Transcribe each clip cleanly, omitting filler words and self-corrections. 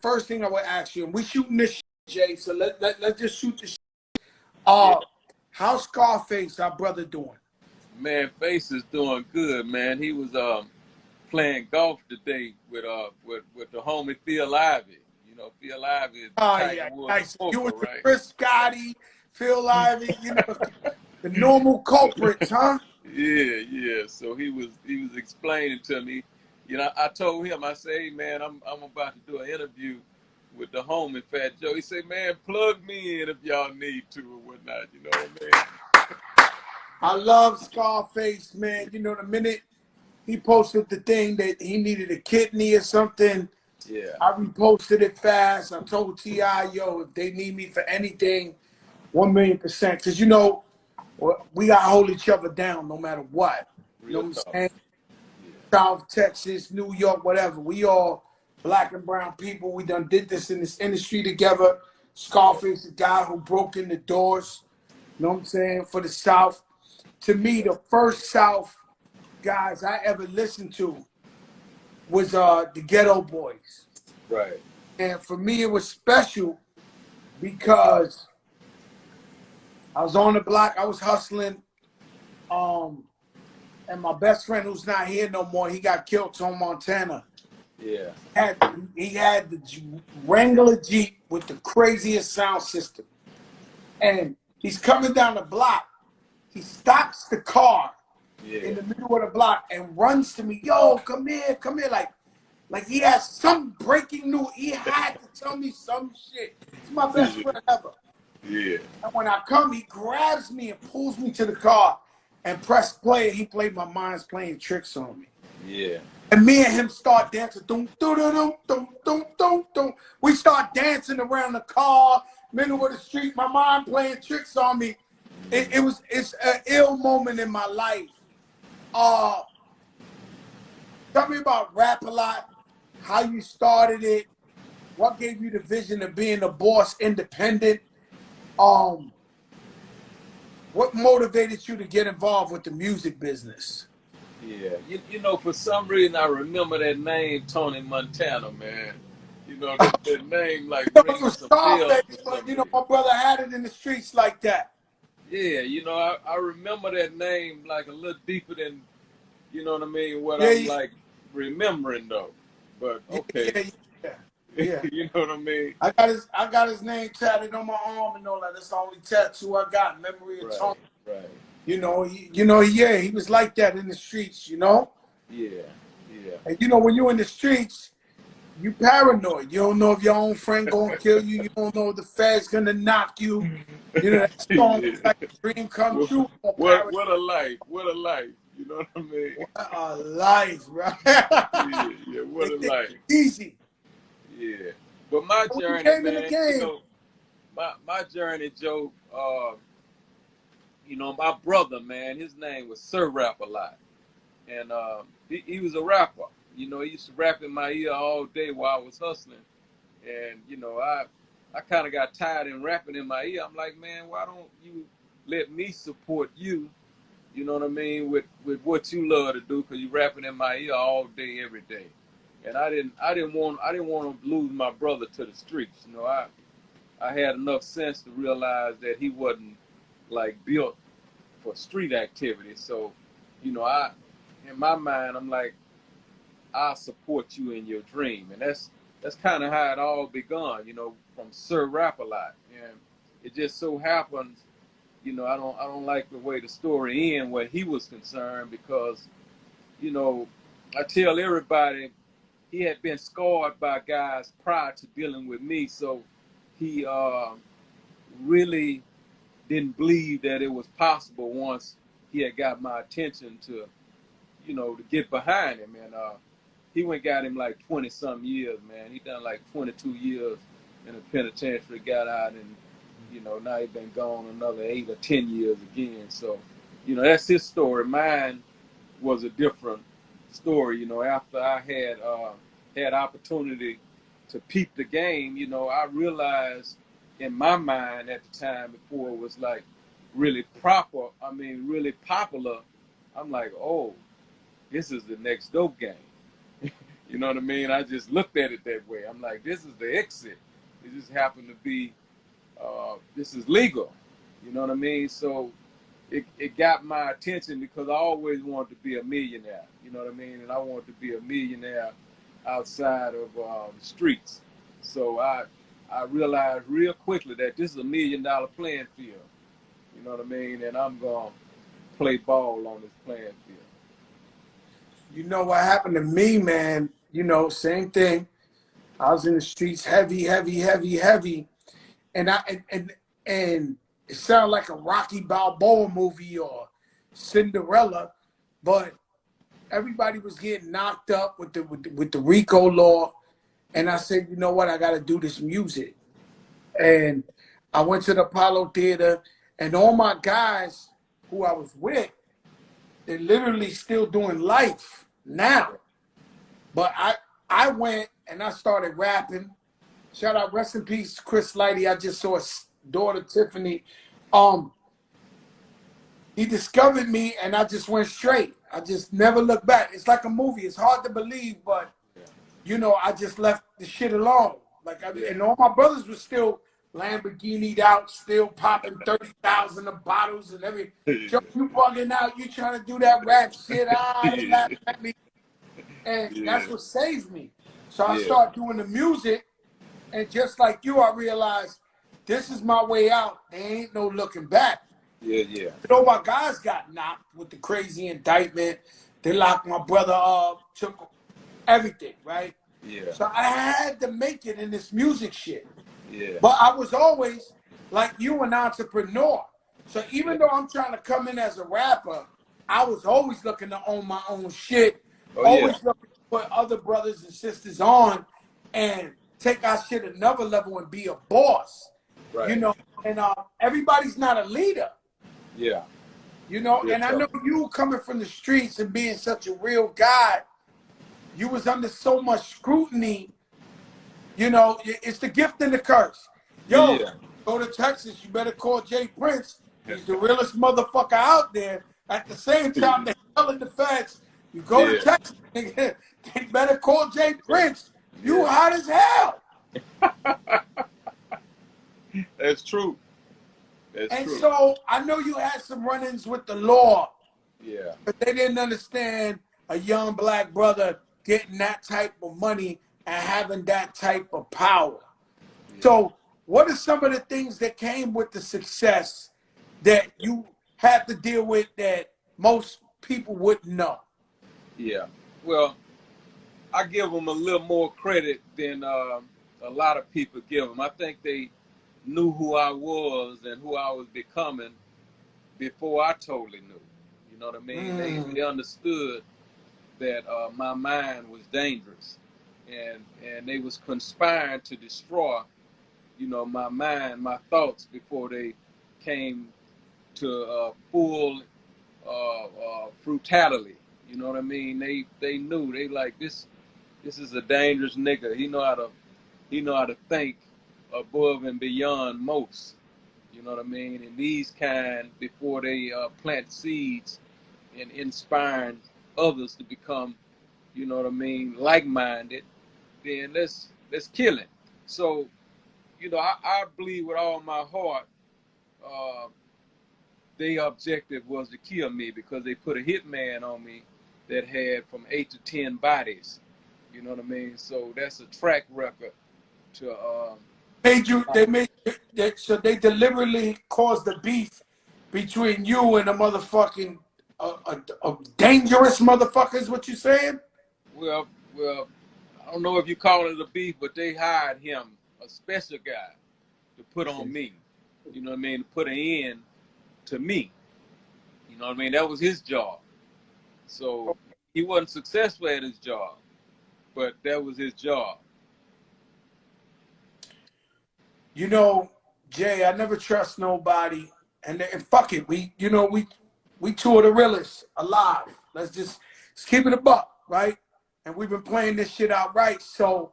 first thing I would ask you, and we shooting this shit, Jay, so let's just shoot this shit. Yeah. How's Scarface, our brother, doing? Man, Face is doing good, man. He was playing golf today with the homie Phil Ivey. You know, Phil Ivey is Tiger Yeah, Woods' nice. You uncle, and right? Chris Gotti, Phil Ivey, you know, the normal culprits, huh? Yeah. So he was explaining to me. You know, I told him, I say, hey, man, I'm about to do an interview with the homie Fat Joe. He said, man, plug me in if y'all need to or whatnot. You know what I mean? I love Scarface, man. You know, the minute he posted the thing that he needed a kidney or something, Yeah. I reposted it fast. I told T.I., yo, if they need me for anything, 1,000,000%. Because, you know, we got to hold each other down no matter what. You know Real what I'm talk. saying? Yeah. South Texas, New York, whatever. We all black and brown people. We done did this in this industry together. Scarface, the guy who broke in the doors, you know what I'm saying, for the South. To me, the first South guys I ever listened to was the Ghetto Boys. Right. And for me, it was special because I was on the block, I was hustling, and my best friend who's not here no more, he got killed in Montana. Yeah. He had the Wrangler Jeep with the craziest sound system. And he's coming down the block. He stops the car in the middle of the block and runs to me. Yo, come here. Like he has some breaking news. He had to tell me some shit. He's my best friend ever. Yeah. And when I come, he grabs me and pulls me to the car and press play. He played My Mind's Playing Tricks on me. Yeah. And me and him start dancing. Doom, doom, doom, doom, doom, doom, doom. We start dancing around the car, middle of the street. My mind playing tricks on me. It's an ill moment in my life. Tell me about Rap A Lot, how you started it, what gave you the vision of being a boss, independent. What motivated you to get involved with the music business? Yeah. You know, for some reason I remember that name, Tony Montana, man. You know, that name like You know, it rings was some bells Scarface, for but some you know, reason. my brother had it in the streets like that. Yeah, you know, I remember that name like a little deeper than, you know what I mean, what Yeah, I'm yeah, like remembering though. But yeah, okay. yeah. Yeah. You know what I mean? I got his name tatted on my arm and all that. That's the only tattoo I got in memory of Tony. Right. Yeah, he was like that in the streets, you know? Yeah. And you know, when you're in the streets, you paranoid. You don't know if your own friend gonna kill you. You don't know if the fed's gonna knock you. You know, that song is Yeah. like a dream come What, true. what a life. What a life. You know what I mean? What a life, right? Yeah, what They a think life. it's easy. Yeah. But my When you journey, came in the man, you game, know, my journey, Joe, you know, my brother, man, his name was Sir Rap A Lot. And he was a rapper. You know, he used to rap in my ear all day while I was hustling. And, you know, I kind of got tired in rapping in my ear. I'm like, man, why don't you let me support you, you know what I mean, with what you love to do, because you rapping in my ear all day, every day. And I didn't want to lose my brother to the streets. You know, I had enough sense to realize that he wasn't like built for street activity. So, you know, in my mind, I'm like, I'll support you in your dream. And that's kind of how it all begun, you know, from Sir Rap A Lot. And it just so happens, you know, I don't like the way the story ends where he was concerned, because, you know, I tell everybody he had been scarred by guys prior to dealing with me. So he really didn't believe that it was possible once he had got my attention to, you know, to get behind him. And he went got him like 20 some years, man. He done like 22 years in the penitentiary, got out, and, you know, now he been gone another 8 or 10 years again. So, you know, that's his story. Mine was a different story. You know, after I had opportunity to peep the game, you know, I realized in my mind at the time, before it was like really popular, I'm like, oh, this is the next dope game. You know what I mean? I just looked at it that way. I'm like, this is the exit. It just happened to be, this is legal. You know what I mean? So it got my attention because I always wanted to be a millionaire. You know what I mean? And I wanted to be a millionaire outside of the streets. So I realized real quickly that this is a $1 million playing field. You know what I mean? And I'm going to play ball on this playing field. You know what happened to me, man? You know, same thing. I was in the streets heavy, and and it sounded like a Rocky Balboa movie or Cinderella, but everybody was getting knocked up with the RICO law, and I said, you know what, I got to do this music, and I went to the Apollo Theater, and all my guys who I was with, they're literally still doing life now, but I went and I started rapping. Shout out, rest in peace, Chris Lighty. I just saw his daughter, Tiffany. He discovered me, and I just went straight. I just never looked back. It's like a movie. It's hard to believe, but, you know, I just left the shit alone. Like, and all my brothers were still Lamborghini'd out, still popping 30,000 of bottles and everything. Joe, you bugging out. You trying to do that rap shit. They laughing at me. And that's what saved me. So I started doing the music, and just like you, I realized this is my way out. There ain't no looking back. Yeah. You know, my guys got knocked with the crazy indictment. They locked my brother up, took everything, right? Yeah. So I had to make it in this music shit. Yeah. But I was always, like you, an entrepreneur. So even though I'm trying to come in as a rapper, I was always looking to own my own shit. Always looking to put other brothers and sisters on and take our shit another level and be a boss. Right. You know, and everybody's not a leader. Yeah. You know, and I know you coming from the streets and being such a real guy, you was under so much scrutiny. You know, it's the gift and the curse. Yo, go to Texas, you better call Jay Prince. He's the realest motherfucker out there. At the same time, they're telling the feds, you go to Texas, nigga, they better call Jay Prince. You hot as hell. That's true. That's true. So I know you had some run-ins with the law. Yeah. But they didn't understand a young black brother getting that type of money and having that type of power. Yeah. So what are some of the things that came with the success that you had to deal with that most people wouldn't know? Yeah. Well, I give them a little more credit than a lot of people give them. I think they knew who I was and who I was becoming before I totally knew. You know what I mean? They understood that my mind was dangerous, and they was conspiring to destroy, you know, my mind, my thoughts before they came to full brutality. You know what I mean? They knew. They like, this is a dangerous nigga. He know how to think above and beyond most. You know what I mean? And these kind, before they plant seeds and inspiring others to become, you know what I mean, like-minded, then let's kill it. So, you know, I believe with all my heart, their objective was to kill me because they put a hitman on me that had from 8 to 10 bodies. You know what I mean? So that's a track record to so they deliberately caused the beef between you and a motherfucking a dangerous motherfucker is what you saying? Well, I don't know if you call it a beef, but they hired him, a special guy, to put on me. You know what I mean? To put an end to me. You know what I mean? That was his job. So he wasn't successful at his job, but that was his job. You know, Jay, I never trust nobody, and fuck it, we two of the realest alive. Let's keep it a buck, right? And we've been playing this shit out right. So,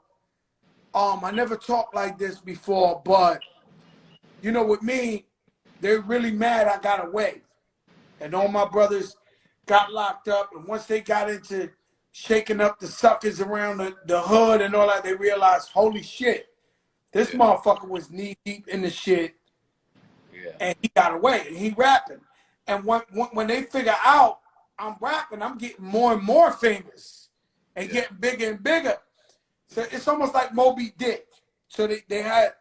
I never talked like this before, but you know, with me, they're really mad I got away, and all my brothers got locked up, and once they got into shaking up the suckers around the hood and all that, they realized, holy shit, this motherfucker was knee deep in the shit, and he got away, and he rapping. And when they figure out I'm rapping, I'm getting more and more famous and getting bigger and bigger. So it's almost like Moby Dick. So they had,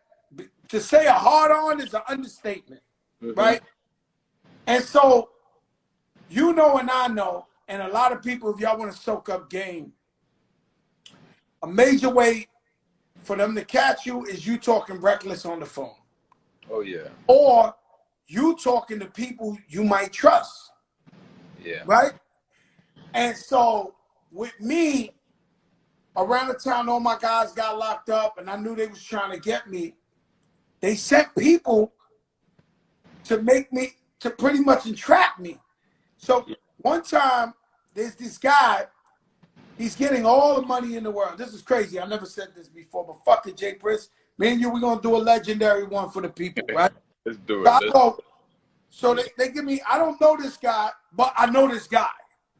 to say a hard on is an understatement, right? And so, you know and I know, and a lot of people, if y'all want to soak up game, a major way for them to catch you is you talking reckless on the phone. Oh, yeah. Or you talking to people you might trust. Yeah. Right? And so, with me, around the time all my guys got locked up and I knew they was trying to get me, they sent people to make me, to pretty much entrap me. So one time, there's this guy, he's getting all the money in the world. This is crazy. I never said this before, but fuck it, Jay Prince. Me and you, we're going to do a legendary one for the people, right? Let's do it. So they give me, I don't know this guy, but I know this guy,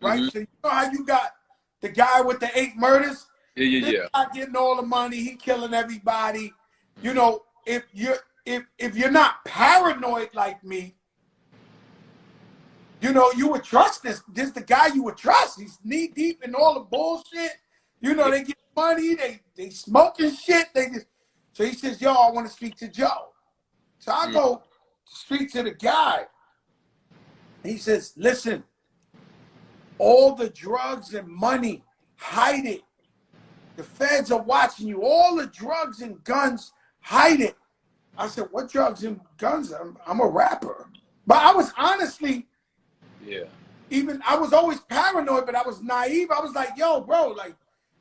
right? So you know how you got the guy with the 8 murders? This guy getting all the money, he killing everybody. You know, if you're not paranoid like me, you know, you would trust this. This is the guy you would trust. He's knee deep in all the bullshit. You know, they get money, they smoking shit. So he says, yo, I want to speak to Joe. So I go to speak to the guy. He says, listen, all the drugs and money, hide it. The feds are watching you. All the drugs and guns, hide it. I said, what drugs and guns? I'm a rapper. But I was honestly, I was always paranoid, but I was naive. I was like, yo, bro, like,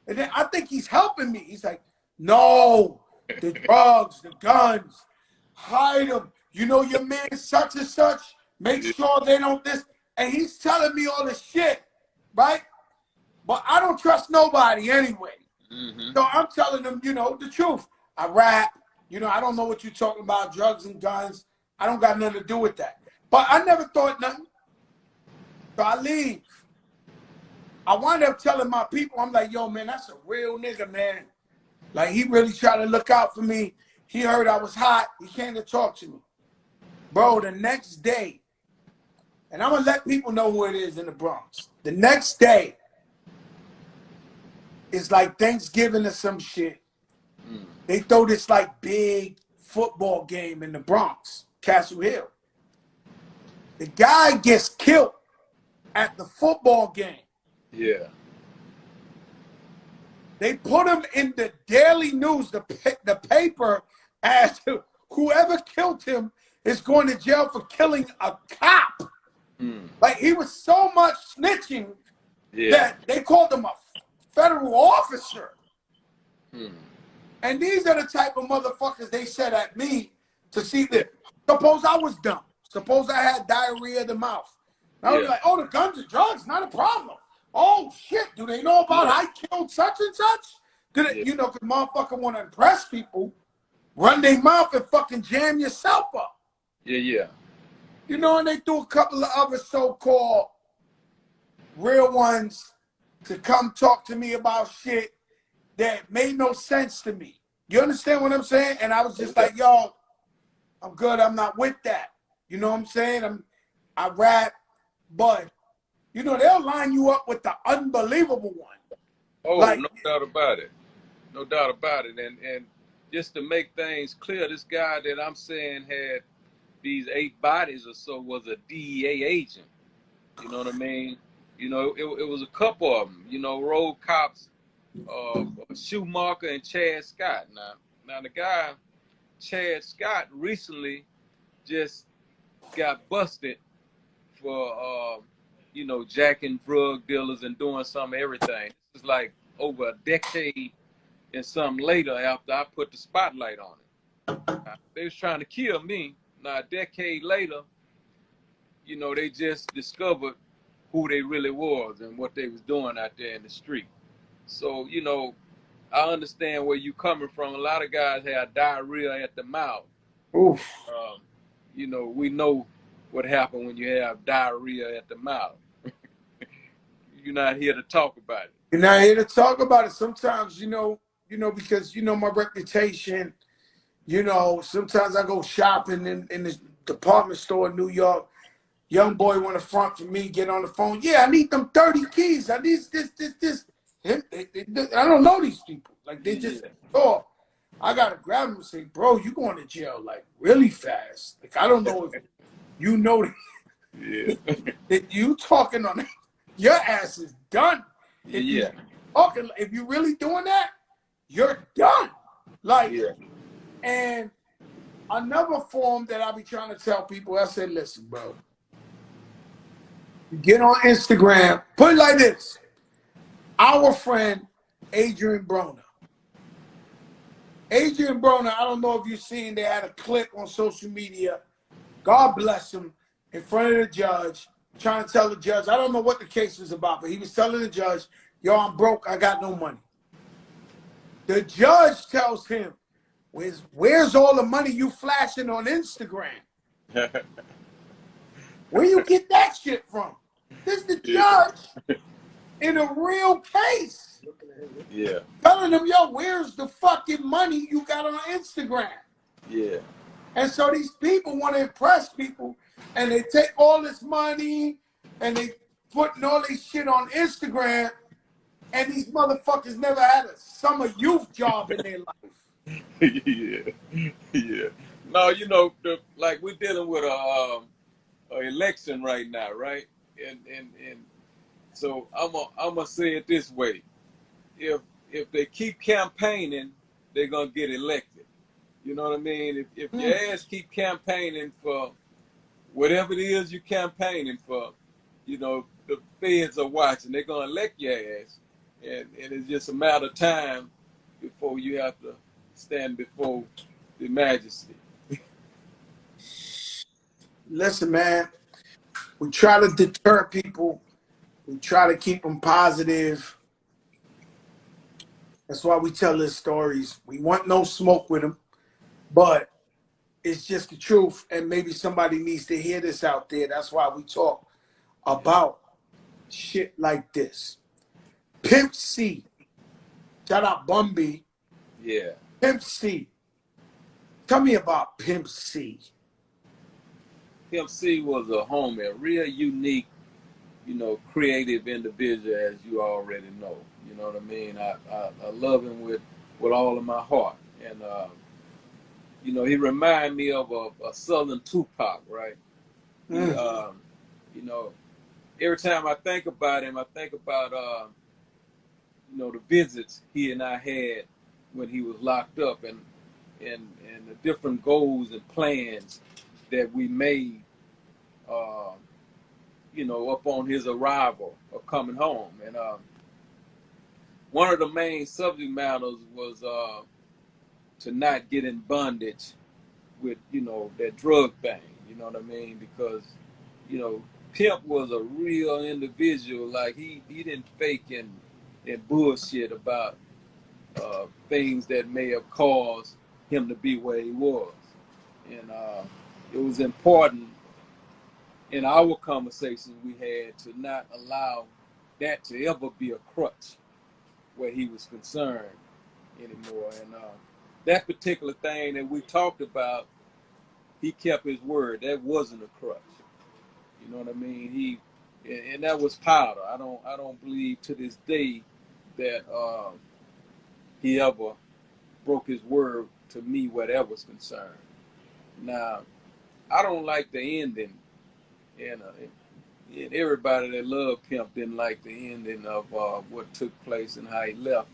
and then I think he's helping me. He's like, no, the drugs, the guns, hide them. You know your man such and such, make sure they don't this. And he's telling me all this shit, right? But I don't trust nobody anyway. So I'm telling them, you know, the truth. I rap. You know, I don't know what you're talking about, drugs and guns. I don't got nothing to do with that. But I never thought nothing. So I leave. I wind up telling my people, I'm like, yo, man, that's a real nigga, man. Like, he really tried to look out for me. He heard I was hot. He came to talk to me. Bro, the next day, and I'm going to let people know who it is in the Bronx. The next day, it's like Thanksgiving or some shit. They throw this like big football game in the Bronx, Castle Hill. The guy gets killed at the football game. Yeah. They put him in the Daily News, the paper, as whoever killed him is going to jail for killing a cop. Like, he was so much snitching that they called him a federal officer. And these are the type of motherfuckers they said at me to see that. Suppose I was dumb. Suppose I had diarrhea of the mouth. And I was like, oh, the guns and drugs, not a problem. Oh, shit, do they know about I killed such and such? Do they, you know, because motherfucker want to impress people, run their mouth and fucking jam yourself up. You know, and they threw a couple of other so-called real ones to come talk to me about shit that made no sense to me. You understand what I'm saying? And I was just like, yo, I'm good. I'm not with that. You know what I'm saying? I rap, but, you know, they'll line you up with the unbelievable one. Oh, like, no doubt about it. No doubt about it. And just to make things clear, this guy that I'm saying had these 8 bodies or so was a DEA agent. You know what I mean? You know, it was a couple of them. You know, road cops, Schumacher and Chad Scott. Now the guy, Chad Scott, recently just got busted for, you know, jacking drug dealers and doing some everything. This is like over a decade and something later after I put the spotlight on it. They was trying to kill me. Now, a decade later, you know, they just discovered who they really was and what they was doing out there in the street. So, you know, I understand where you coming from. A lot of guys have diarrhea at the mouth. Oof. You know, we know what happened when you have diarrhea at the mouth. You're not here to talk about it. You're not here to talk about it. Sometimes, because my reputation. Sometimes I go shopping in the department store in New York. Young boy want to front for me, get on the phone. Yeah, I need them 30 keys. I need this. I don't know these people. Like, they just talk. I got to grab them and say, bro, you going to jail, like, really fast. Like, I don't know if you know that you talking on your ass is done. If you talking, if you really doing that, you're done. Like, and another form that I be trying to tell people, I said, listen, bro, you get on Instagram, put it like this. Our friend, Adrian Broner. Adrian Broner, I don't know if you've seen, they had a clip on social media. God bless him, in front of the judge, trying to tell the judge, I don't know what the case was about, but he was telling the judge, yo, I'm broke, I got no money. The judge tells him, where's all the money you flashing on Instagram? Where you get that shit from? This is the judge in a real case. Yeah. Telling them, yo, where's the fucking money you got on Instagram? Yeah. And so these people want to impress people, and they take all this money and they putting all this shit on Instagram, and these motherfuckers never had a summer youth job in their life. Yeah. No, like we're dealing with a election right now, right? And so I'm gonna say it this way: if they keep campaigning, they're gonna get elected. You know what I mean? If your ass keep campaigning for whatever it is you're campaigning for, the feds are watching. They're gonna elect your ass, and it's just a matter of time before you have to stand before the majesty. Listen, man, we try to deter people. We try to keep them positive. That's why we tell their stories. We want no smoke with them, but it's just the truth, and maybe somebody needs to hear this out there. That's why we talk about shit like this. Pimp C. Shout out Bumby. Yeah. Pimp C. Tell me about Pimp C. Pimp C was a homie, a real unique, creative individual, as you already know. You know what I mean? I love him with all of my heart. And, he reminded me of a Southern Tupac, right? Every time I think about him, I think about, the visits he and I had when he was locked up, and the different goals and plans that we made, upon his arrival or coming home. And one of the main subject matters was to not get in bondage with, that drug thing. You know what I mean? Because, Pimp was a real individual. Like, he didn't fake and bullshit about things that may have caused him to be where he was. And it was important in our conversations we had to not allow that to ever be a crutch where he was concerned anymore. And that particular thing that we talked about, he kept his word. That wasn't a crutch. You know what I mean? And that was powder. I don't believe to this day that he ever broke his word to me where that was concerned. Now, I don't like the ending, and everybody that loved Pimp didn't like the ending of what took place and how he left.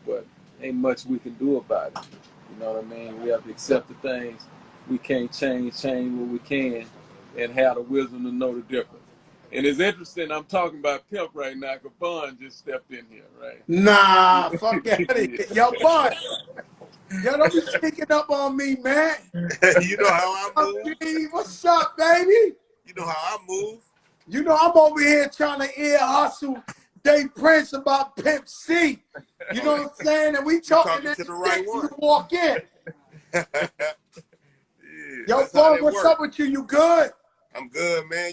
But ain't much we can do about it. You know what I mean? We have to accept the things. We can't change what we can, and have the wisdom to know the difference. And it's interesting, I'm talking about Pimp right now, because Bun just stepped in here, right? Nah, fuck that. Yo, Bun. Yo, don't be sneaking up on me, man. You know how I move. What's up, baby? You know how I move. You know I'm over here trying to ear hustle Dave Prince about Pimp C. You know what I'm saying? And we talking that to the right one. You walk in. Yeah, Yo, Bun, what's up with you? You good? I'm good, man.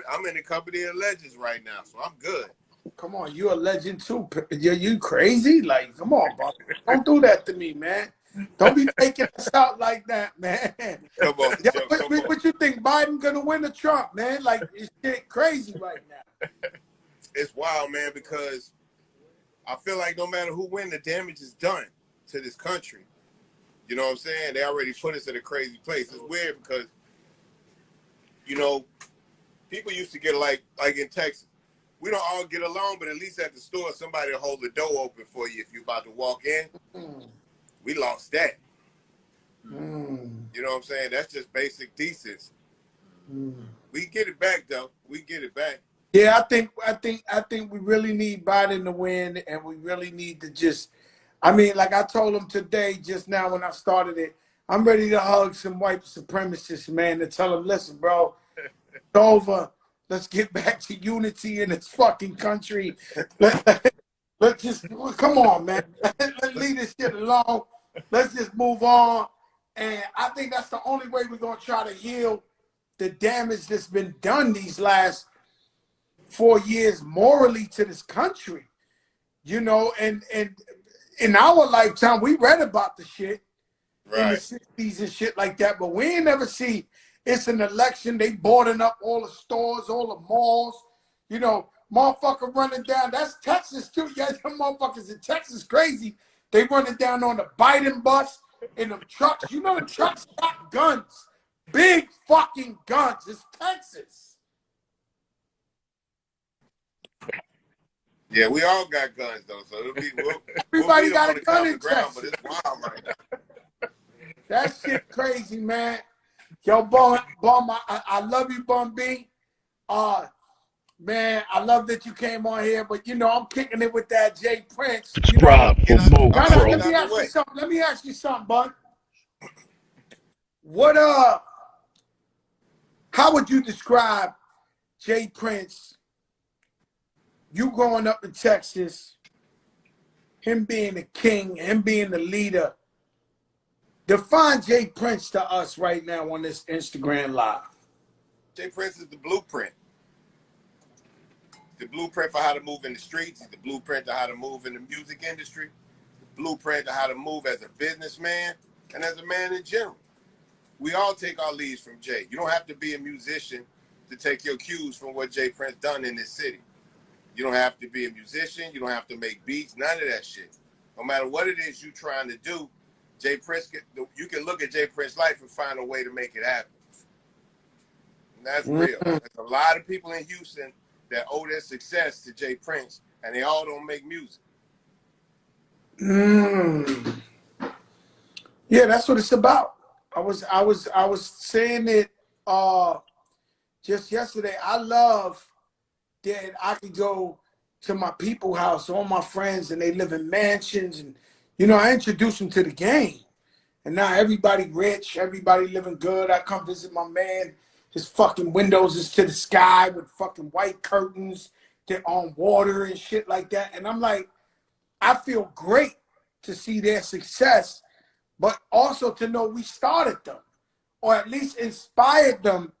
I'm in the company of legends right now, so I'm good. Come on, you a legend too. You crazy? Like, come on, bro. Don't do that to me, man. Don't be making us out like that, man. Come on, Yo, Joe. Come on. what you think? Biden gonna win or Trump, man? Like, it's shit crazy right now. It's wild, man, because I feel like no matter who wins, the damage is done to this country. You know what I'm saying? They already put us in a crazy place. It's weird because, you know, people used to get like in Texas. We don't all get along, but at least at the store, somebody will hold the door open for you if you're about to walk in. We lost that. You know what I'm saying? That's just basic decency. We get it back, though. We get it back. Yeah, I think we really need Biden to win, and we really need to just. I mean, like I told him today, just now when I started it, I'm ready to hug some white supremacists, man, to tell them, listen, bro, it's over. Let's get back to unity in this fucking country. Let's just come on, man. Let's leave this shit alone. Let's just move on. And I think that's the only way we're gonna try to heal the damage that's been done these last 4 years morally to this country. You know, and in our lifetime, we read about the shit in the 60s and shit like that, but we ain't never see it's an election. They boarding up all the stores, all the malls, you know, motherfucker running down. That's Texas too. Yeah, them motherfuckers in Texas crazy. They running down on the Biden bus in them trucks. You know the trucks got guns. Big fucking guns. It's Texas. Yeah, we all got guns though, so it'll be Everybody got a gun in ground, Texas. but it's wild right now. That shit crazy, man. Yo, Bum, I love you, Bum B. Man, I love that you came on here, but you know I'm kicking it with that Jay Prince. Subscribe for more, Now, bro. let me ask you something. Let me ask you something, bud. What how would you describe Jay Prince? You growing up in Texas, him being the king, him being the leader. Define Jay Prince to us right now on this Instagram Live. Jay Prince is the blueprint. The blueprint for how to move in the streets. He's the blueprint to how to move in the music industry. The blueprint to how to move as a businessman and as a man in general. We all take our leads from Jay. You don't have to be a musician to take your cues from what Jay Prince done in this city. You don't have to be a musician. You don't have to make beats. None of that shit. No matter what it is you're trying to do, Jay Prince, you can look at Jay Prince's life and find a way to make it happen. And that's real. There's a lot of people in Houston that owe their success to Jay Prince, and they all don't make music. Yeah, that's what it's about. I was saying it just yesterday. I love that I could go to my people's house, all my friends, and they live in mansions, and you know, I introduced them to the game. And now everybody rich, everybody living good. I come visit my man. His fucking windows is to the sky with fucking white curtains. They're on water and shit like that. And I'm like, I feel great to see their success, but also to know we started them, or at least inspired them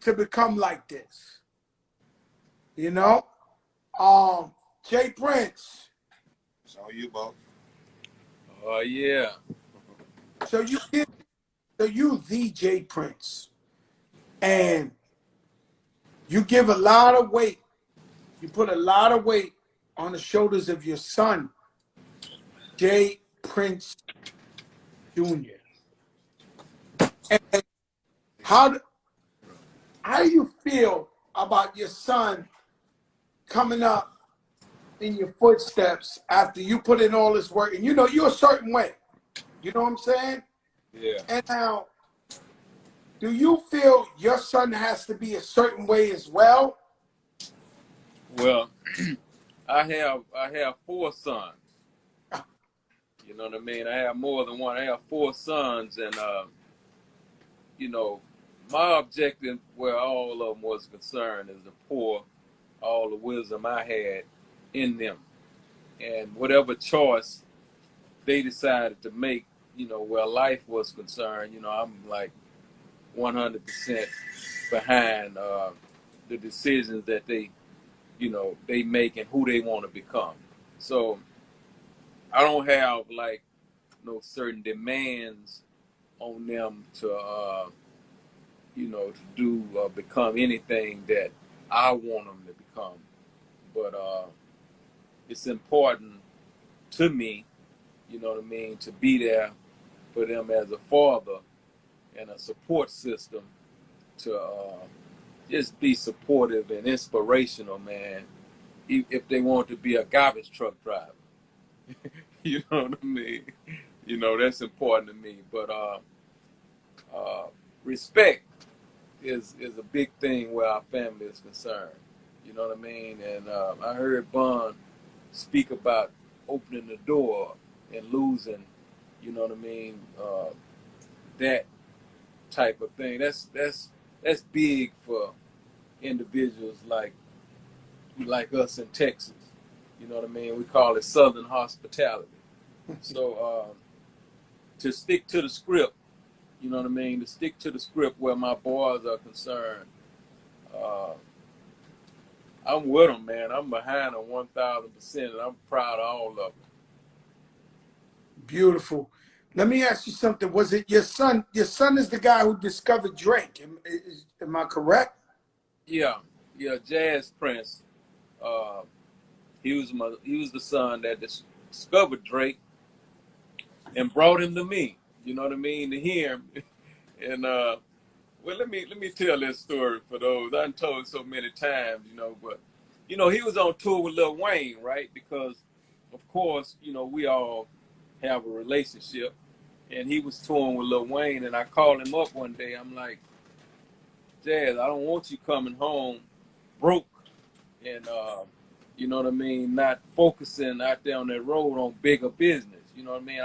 to become like this. You know? Jay Prince. It's on you, Bo. Oh, yeah. So you the Jay Prince, and you give a lot of weight. You put a lot of weight on the shoulders of your son, Jay Prince Jr. And how do you feel about your son coming up in your footsteps after you put in all this work? And you know you're a certain way. You know what I'm saying? Yeah. And now, do you feel your son has to be a certain way as well? Well, I have 4 sons. You know what I mean? I have more than one. I have 4 sons, and you know, my objective, where all of them was concerned, is to pour all the wisdom I had in them, and whatever choice they decided to make, you know, where life was concerned, you know, I'm like 100% behind the decisions that they you know, they make and who they want to become. So I don't have like no certain demands on them to, you know, to do become anything that I want them to become. But it's important to me, you know what I mean, to be there for them as a father and a support system to just be supportive and inspirational, man. If they want to be a garbage truck driver, you know what I mean. You know that's important to me. But respect is a big thing where our family is concerned. You know what I mean. And I heard Bond speak about opening the door and losing. You know what I mean. That type of thing. That's big for individuals like us in Texas. You know what I mean? We call it Southern hospitality. So to stick to the script, you know what I mean? To stick to the script where my boys are concerned, I'm with them, man. I'm behind them 1,000%, and I'm proud of all of them. Beautiful. Let me ask you something. Was it your son? Your son is the guy who discovered Drake. Am I correct? Yeah, Jazz Prince. He was the son that discovered Drake and brought him to me. You know what I mean? To him. And well, let me tell this story for those. I've told it so many times, you know, but you know, he was on tour with Lil Wayne, right? Because of course, you know, we all have a relationship, and he was touring with Lil Wayne, and I called him up one day. I'm like, Jazz, I don't want you coming home broke and you know what I mean, not focusing out there on that road on bigger business. You know what I mean?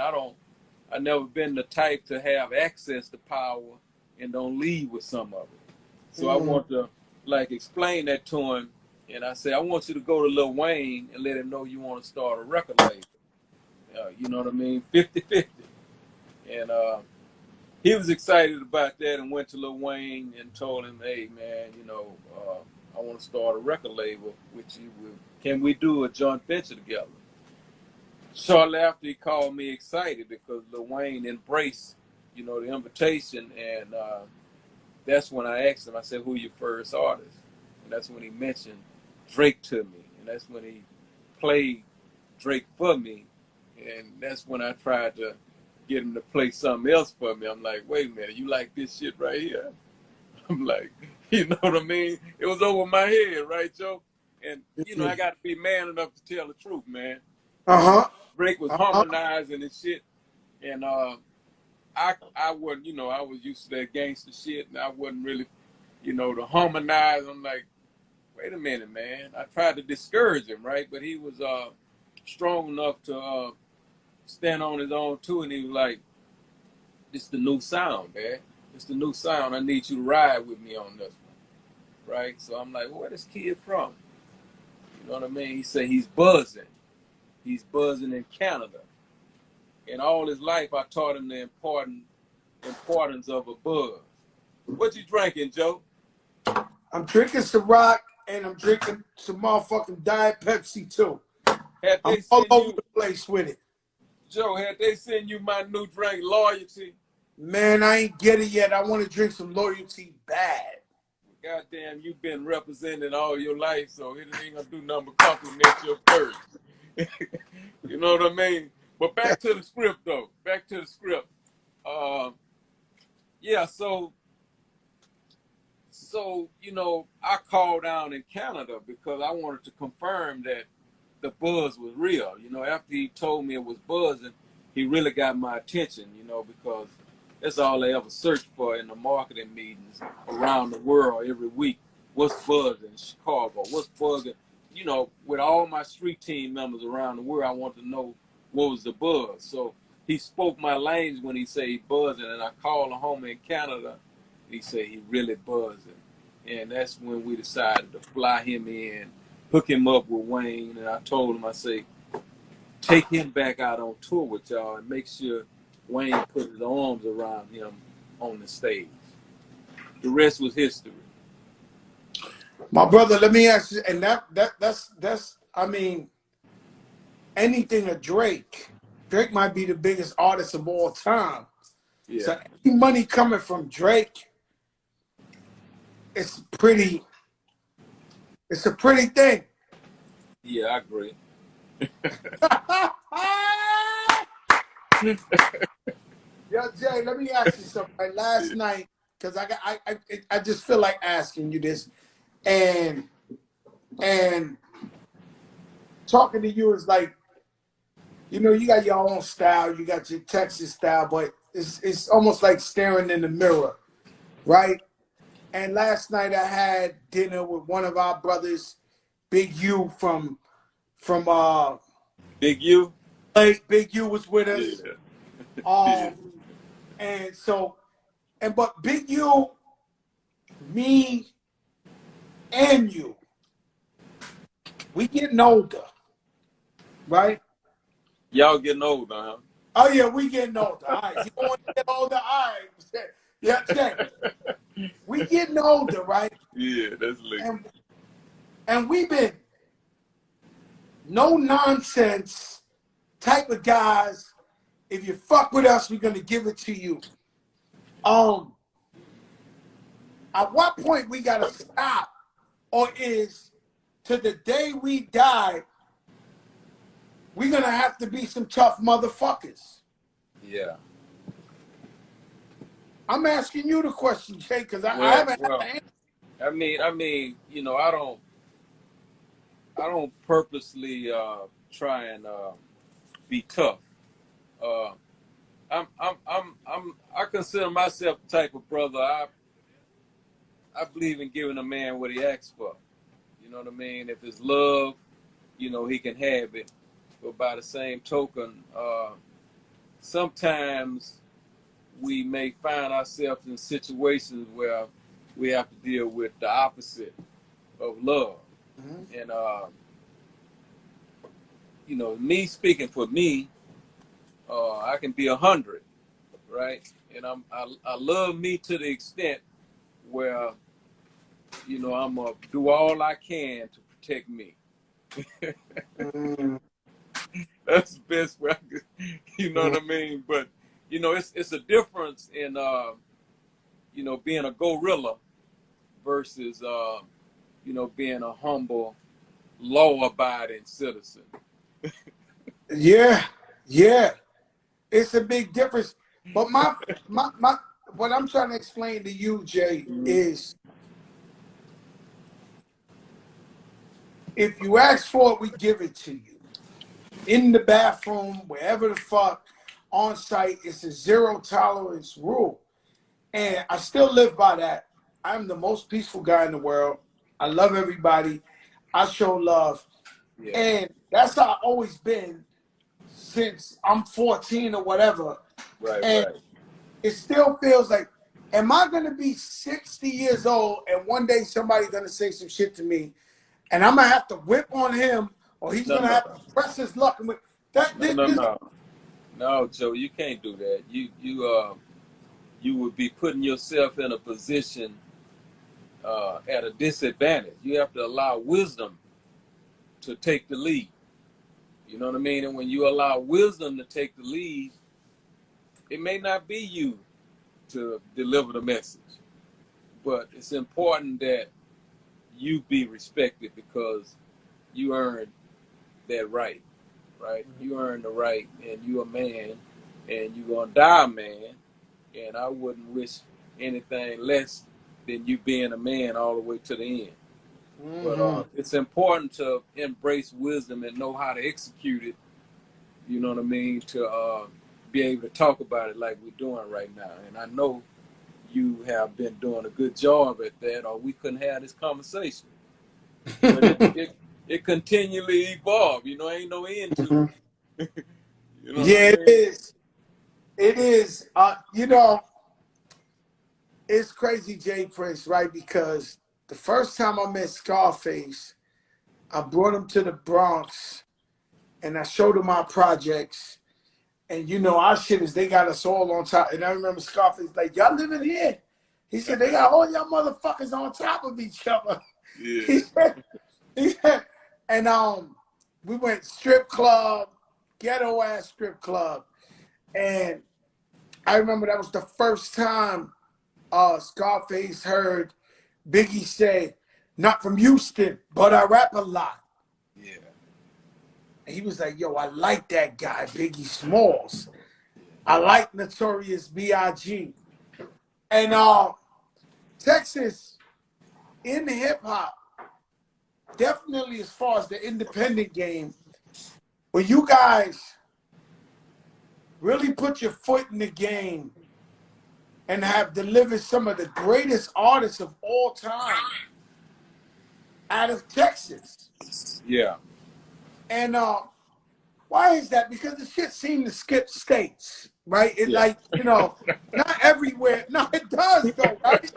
I never been the type to have access to power and don't leave with some of it. So I want to like explain that to him, and I say I want you to go to Lil Wayne and let him know you want to start a record label. You know what I mean? 50-50. And he was excited about that and went to Lil Wayne and told him, hey man, you know, I want to start a record label with you. Can we do a joint venture together? Shortly after, he called me excited because Lil Wayne embraced, you know, the invitation, and that's when I asked him. I said, "Who your first artist?" And that's when he mentioned Drake to me, and that's when he played Drake for me, and that's when I tried to get him to play something else for me. I'm like, "Wait a minute, you like this shit right here?" I'm like, you know what I mean? It was over my head, right, Joe? And you know, I got to be man enough to tell the truth, man. Drake was harmonizing and shit, and I wasn't, you know, I was used to that gangster shit, and I wasn't really, you know, to harmonize. I'm like, wait a minute, man. I tried to discourage him, right? But he was strong enough to stand on his own too, and he was like, "It's the new sound, man. It's the new sound. I need you to ride with me on this one, right?" So I'm like, well, "Where this kid from?" You know what I mean? He said he's buzzing. He's buzzing in Canada. And all his life, I taught him the importance of a buzz. What you drinking, Joe? I'm drinking Ciroc, and I'm drinking some motherfucking Diet Pepsi too. I'm all over the place with it. Joe, had they send you my new drink, Loyalty? Man, I ain't get it yet. I want to drink some Loyalty bad. Goddamn, you've been representing all your life, so it ain't gonna do nothing but compliment your thirst. You know what I mean? But back to the script, though. Back to the script. Yeah, so you know, I called down in Canada because I wanted to confirm that the buzz was real. You know, after he told me it was buzzing, he really got my attention, you know, because that's all they ever search for in the marketing meetings around the world every week. What's buzzing in Chicago? What's buzzing? You know, with all my street team members around the world, I want to know what was the buzz. So he spoke my language when he said he buzzing, and I called a homie in Canada. He said he really buzzing. And that's when we decided to fly him in, hook him up with Wayne, and I told him, I say, take him back out on tour with y'all and make sure Wayne put his arms around him on the stage. The rest was history. My brother, let me ask you, and that's I mean, anything of Drake. Drake might be the biggest artist of all time. Yeah. So any money coming from Drake, it's pretty. It's a pretty thing. Yeah, I agree. Yo, Jay, let me ask you something. Like last night, because I just feel like asking you this, and talking to you is like, you know, you got your own style, you got your Texas style, but it's almost like staring in the mirror, right? And last night I had dinner with one of our brothers, Big U from Big U? Big U was with us. Yeah. And so but Big U, me and you, we getting older, right? Y'all getting older, huh? Oh yeah, we getting older. All right, you want to get older? All right, yeah, check. We getting older, right? Yeah, that's legal. And we've been no nonsense type of guys. If you fuck with us, we're gonna give it to you. At what point we gotta stop, or is to the day we die, we're gonna have to be some tough motherfuckers? Yeah. I'm asking you the question, Jay, because I haven't had the answer. I mean, you know, I don't purposely try and be tough. I consider myself the type of brother. I believe in giving a man what he asks for. You know what I mean? If it's love, you know, he can have it. But by the same token, sometimes we may find ourselves in situations where we have to deal with the opposite of love. Mm-hmm. And, you know, me speaking for me, I can be 100, right? And I love me to the extent where, you know, I'm going to do all I can to protect me. That's the best way I could, you know what I mean? But, you know, it's a difference in, you know, being a gorilla versus, you know, being a humble, law-abiding citizen. Yeah. It's a big difference. But my what I'm trying to explain to you, Jay, is if you ask for it, we give it to you. In the bathroom, wherever the fuck, on site, it's a zero tolerance rule. And I still live by that. I'm the most peaceful guy in the world. I love everybody. I show love. Yeah. And that's how I've always been since I'm 14 or whatever. Right, and right. It still feels like, am I going to be 60 years old and one day somebody's going to say some shit to me and I'm going to have to whip on him or he's going to have to press his luck? No, Joe, you can't do that. You would be putting yourself in a position at a disadvantage. You have to allow wisdom to take the lead. You know what I mean? And when you allow wisdom to take the lead, it may not be you to deliver the message, but it's important that you be respected because you earned that right, right? Mm-hmm. You earned the right, and you're a man, and you're gonna die a man, and I wouldn't wish anything less than you being a man all the way to the end. Mm-hmm. But it's important to embrace wisdom and know how to execute it, you know what I mean, to be able to talk about it like we're doing right now. And I know you have been doing a good job at that, or we couldn't have this conversation. But it continually evolves, you know, ain't no end to it. You know yeah, what I mean? It is. It is. You know, it's crazy, Jay Prince, right? Because the first time I met Scarface, I brought him to the Bronx and I showed him our projects. And you know, our shit is they got us all on top. And I remember Scarface like, y'all living here? He said, they got all y'all motherfuckers on top of each other. Yeah. He said, and we went strip club, ghetto ass strip club, and I remember that was the first time Scarface heard Biggie say, "Not from Houston, but I rap a lot." Yeah. And he was like, "Yo, I like that guy, Biggie Smalls. I like Notorious B.I.G." And Texas in hip hop, definitely as far as the independent game, when you guys really put your foot in the game and have delivered some of the greatest artists of all time out of Texas. Yeah. And why is that? Because the shit seemed to skip states, right? It Yeah. like, not everywhere. No, it does though, right?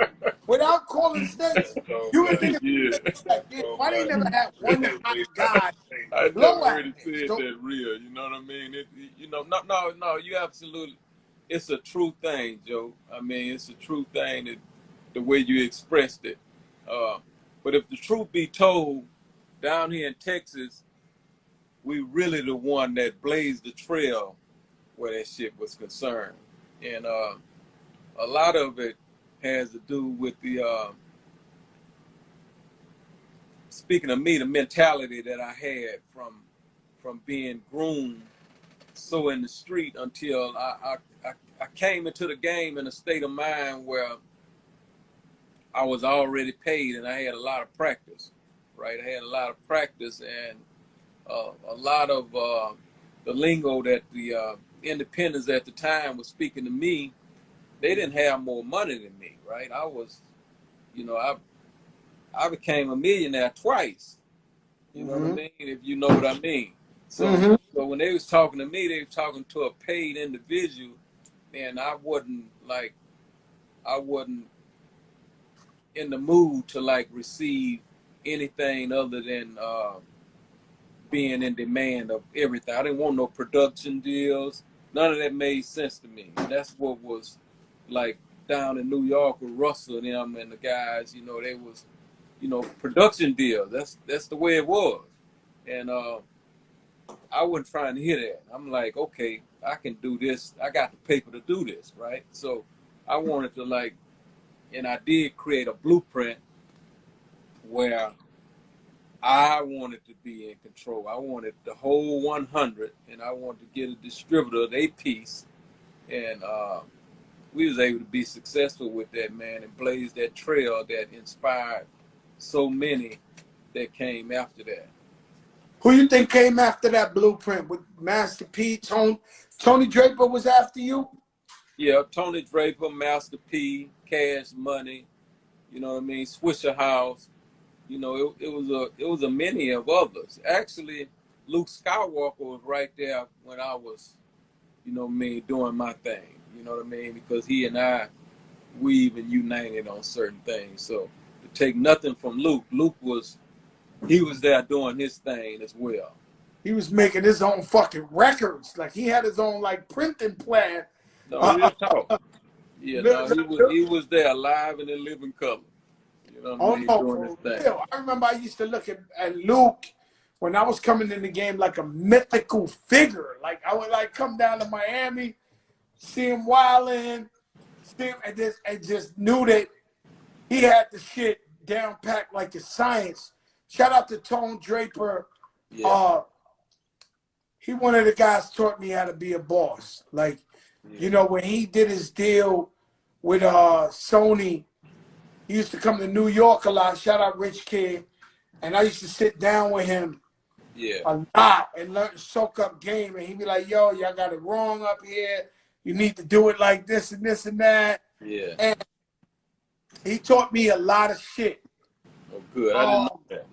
Without calling states, So you would much. think Yeah. like, yeah, So why they much. never had one hot guy I blow never at really me? said So, that real. You know what I mean? No. You absolutely. It's a true thing, Joe. I mean, it's a true thing that the way you expressed it. But if the truth be told, down here in Texas, we really the one that blazed the trail where that shit was concerned, and a lot of it has to do with the. Speaking of me, the mentality that I had from being groomed so in the street until I came into the game in a state of mind where I was already paid and I had a lot of practice, right? I had a lot of practice and a lot of the lingo that the independents at the time was speaking to me. They didn't have more money than me, right? I was, I became a millionaire twice. You know what I mm-hmm, mean? If you know what I mean. So, mm-hmm. so when they was talking to me, they were talking to a paid individual, and I wasn't in the mood to like receive anything other than being in demand of everything. I didn't want no production deals. None of that made sense to me. And that's what was like down in New York with Russell and them and the guys. They was, production deals. That's the way it was. And I wasn't trying to hear that. I'm like, okay, I can do this. I got the paper to do this, right? So I wanted to and I did create a blueprint where I wanted to be in control. I wanted the whole 100, and I wanted to get a distributor their piece, and we was able to be successful with that, man, and blaze that trail that inspired so many that came after that. Who you think came after that blueprint with Master P? Tony Draper was after you? Yeah, Tony Draper, Master P, Cash Money, you know what I mean, Swisher House. It was a many of others. Actually, Luke Skywalker was right there when I was, doing my thing. You know what I mean? Because he and I, we even united on certain things. So to take nothing from Luke, he was there doing his thing as well. He was making his own fucking records. Like he had his own like printing plan. No, Uh, real talk. Yeah, no, he was there live and in living color. You know what I oh mean? no, Doing his for thing. real. I remember I used to look at Luke when I was coming in the game like a mythical figure. Like I would like come down to Miami, see him wilding, see him, and just knew that he had the shit down packed like a science. Shout out to Tone Draper. Yeah. He one of the guys taught me how to be a boss. Like, Yeah. when he did his deal with Sony, he used to come to New York a lot. Shout out Rich Kid. And I used to sit down with him Yeah. a lot and learn soak up game. And he'd be like, yo, y'all got it wrong up here. You need to do it like this and this and that. Yeah. And he taught me a lot of shit. Oh, good. I didn't know that.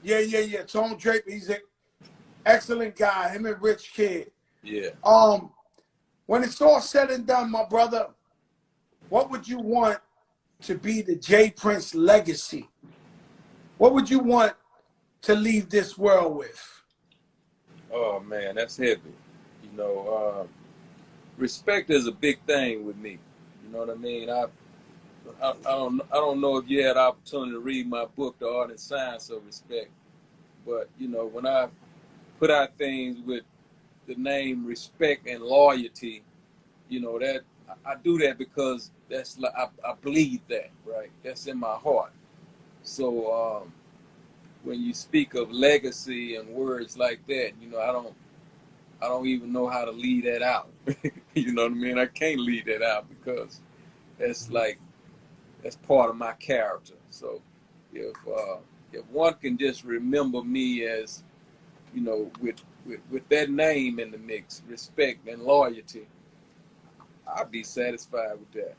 Yeah. Tone Draper, he's an excellent guy. Him and Rich Kid. Yeah. When it's all said and done, my brother, what would you want to be the J Prince legacy? What would you want to leave this world with? Oh man, that's heavy. Respect is a big thing with me. You know what I mean? I don't know if you had the opportunity to read my book, The Art and Science of Respect, but you know, when I put out things with the name respect and loyalty, you know, that I do that because that's like I believe that, right? That's in my heart. So when you speak of legacy and words like that, you know, I don't even know how to leave that out. You know what I mean? I can't leave that out because that's part of my character. So if one can just remember me as, you know, with that name in the mix, respect and loyalty, I'll be satisfied with that.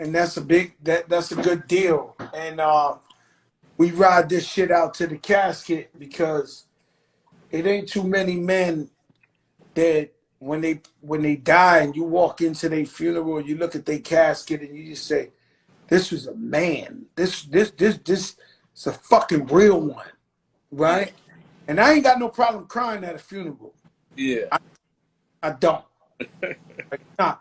And that's a good deal. And we ride this shit out to the casket because it ain't too many men that when they die and you walk into their funeral, you look at their casket and you just say, "This was a man. This is a fucking real one," right? And I ain't got no problem crying at a funeral. Yeah, I don't. Like, nah,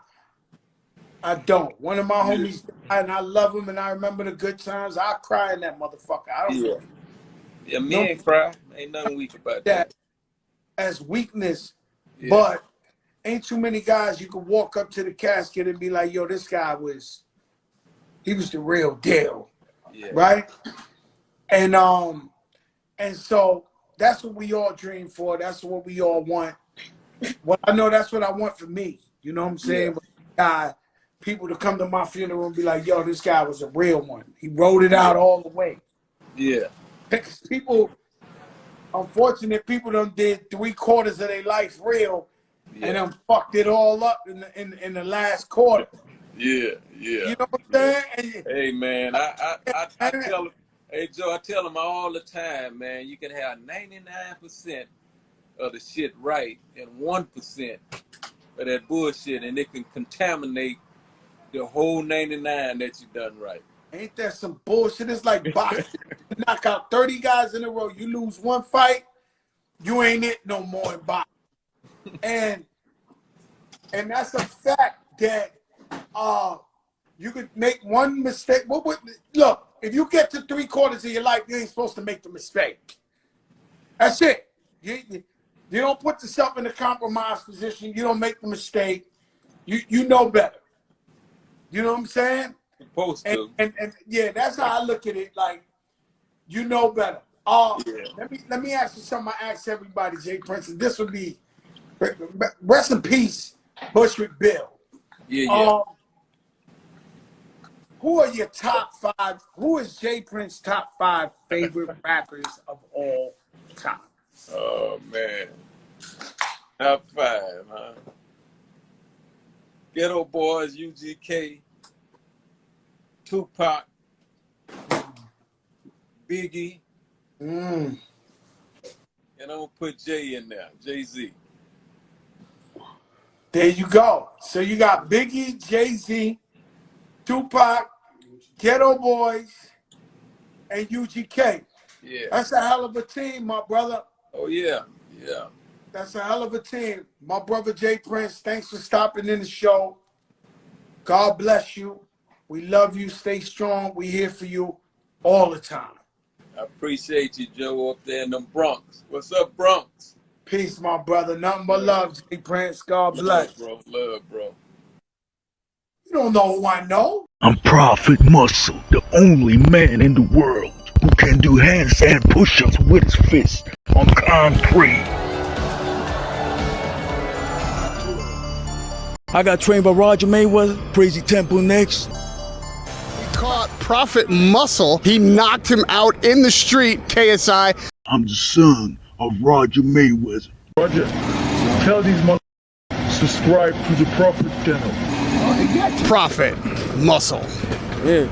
I don't. One of my homies died, and I love him, and I remember the good times. I cry in that motherfucker. I don't. Yeah, men cry. Ain't nothing weak about that. As weakness, but ain't too many guys you can walk up to the casket and be like, "Yo, this guy was the real deal," right? And so that's what we all dream for. That's what we all want. Well, I know that's what I want for me. You know what I'm saying? People to come to my funeral and be like, "Yo, this guy was a real one. He wrote it out all the way." Yeah. Because unfortunate people done did 3/4 of their life real, and done fucked it all up in the last quarter. Yeah. You know what I'm saying? Hey man, I tell them, hey Joe, I tell them all the time, man, you can have 99% of the shit right and 1% of that bullshit, and it can contaminate the whole 99 that you done right. Ain't that some bullshit? It's like boxing. You knock out 30 guys in a row, you lose one fight, you ain't it no more in boxing. And that's a fact that you could make one mistake. Look, if you get to 3/4 of your life, you ain't supposed to make the mistake. That's it. You don't put yourself in a compromised position. You don't make the mistake. You know better. You know what I'm saying? Supposed to. And yeah, that's how I look at it. Like, you know better. Let me ask you something. I ask everybody, Jay Prince, and this would be rest in peace, Bushwick Bill. Who are your top 5? Who is Jay Prince's top 5 favorite rappers of all time? Oh man, top 5, huh? Ghetto Boys, UGK, Tupac, Biggie, and I'm gonna put Jay in there, Jay-Z. There you go. So you got Biggie, Jay-Z, Tupac, Ghetto Boys, and UGK. Yeah. That's a hell of a team, my brother. Oh yeah. That's a hell of a team. My brother Jay Prince, thanks for stopping in the show. God bless you. We love you. Stay strong. We here for you all the time. I appreciate you, Joe, up there in the Bronx. What's up, Bronx? Peace, my brother. Nothing but love, Jay Prince. God bless. Love, bro. You don't know who I know. I'm Prophet Muscle, the only man in the world who can do handstand push-ups with his fist on concrete. I got trained by Roger Mayweather, Crazy Temple next. He caught Prophet Muscle. He knocked him out in the street, KSI. I'm the son of Roger Mayweather. Roger, tell these motherfuckers subscribe to the Prophet channel. Prophet Muscle. Yeah.